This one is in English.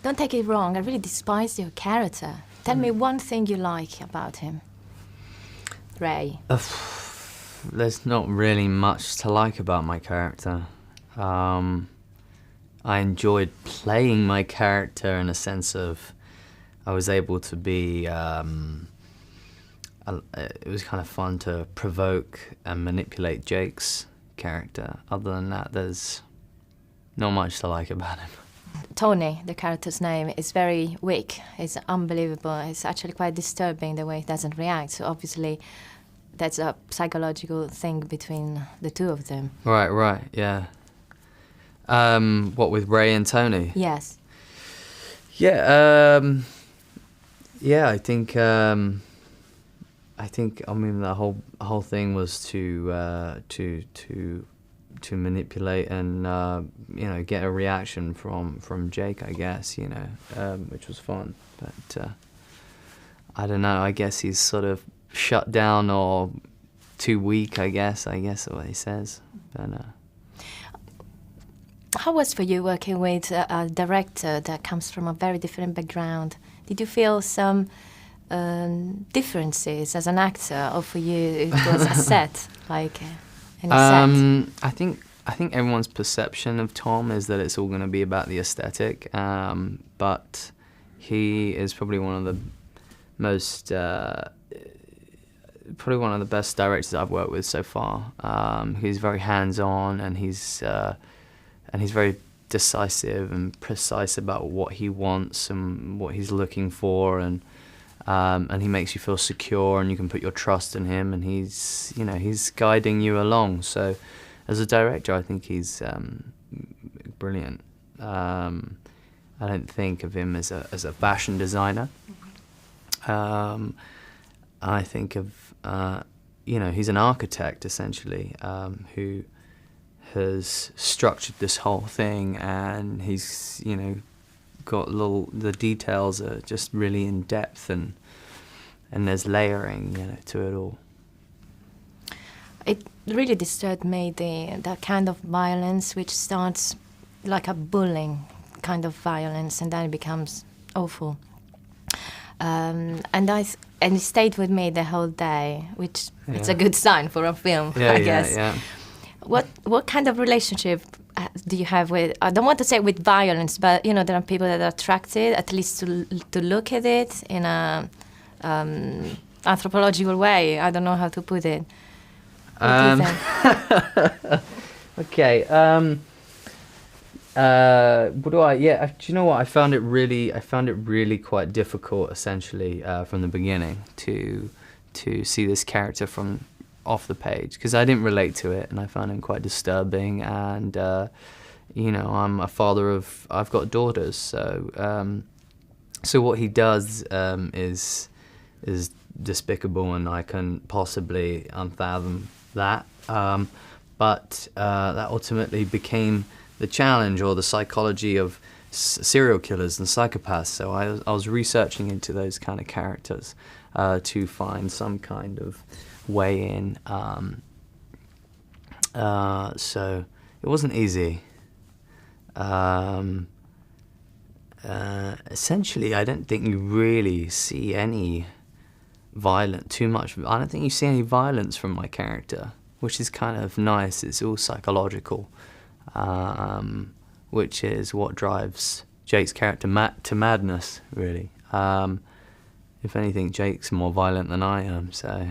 Don't take it wrong, I really despise your character. Tell me one thing you like about him. Ray. There's not really much to like about my character. I enjoyed playing my character in a sense of I was able to be, it was kind of fun to provoke and manipulate Jake's character. Other than that, there's not much to like about him. Tony, the character's name, is very weak. It's unbelievable. It's actually quite disturbing the way he doesn't react. So obviously that's a psychological thing between the two of them. Right, yeah. What, with Ray and Tony? Yes. Yeah, yeah, I think I mean the whole thing was to manipulate and you know, get a reaction from Jake, I guess, you know, which was fun. But I don't know, I guess he's sort of shut down or too weak, I guess is what he says. But how was for you working with a director that comes from a very different background? Did you feel some differences as an actor, or for you it was a set, like any set? I think everyone's perception of Tom is that it's all going to be about the aesthetic, but he is probably one of the most probably one of the best directors I've worked with so far. He's very hands-on, and he's very decisive and precise about what he wants and what he's looking for, and he makes you feel secure, and you can put your trust in him, and he's guiding you along. So as a director, I think he's brilliant. I don't think of him as a fashion designer. I think of he's an architect essentially, who has structured this whole thing, and he's got the details are just really in depth, and there's layering to it all. It really disturbed me, that kind of violence which starts like a bullying kind of violence, and then it becomes awful. And it stayed with me the whole day, which it's a good sign for a film, I guess. Yeah. What kind of relationship do you have with, I don't want to say with violence, but there are people that are attracted at least to look at it in a anthropological way. I don't know how to put it. What do you think? Okay. What do I? Yeah. Do you know what? I found it really quite difficult, essentially, from the beginning to see this character from off the page, because I didn't relate to it, and I found him quite disturbing. And I'm a father of, I've got daughters, so what he does is despicable, and I can possibly unfathom that. But that ultimately became the challenge, or the psychology of serial killers and psychopaths. So I was researching into those kind of characters to find some kind of way in. So it wasn't easy. Essentially, I don't think you really see any I don't think you see any violence from my character, which is kind of nice. It's all psychological, which is what drives Jake's character to madness, really. If anything, Jake's more violent than I am, so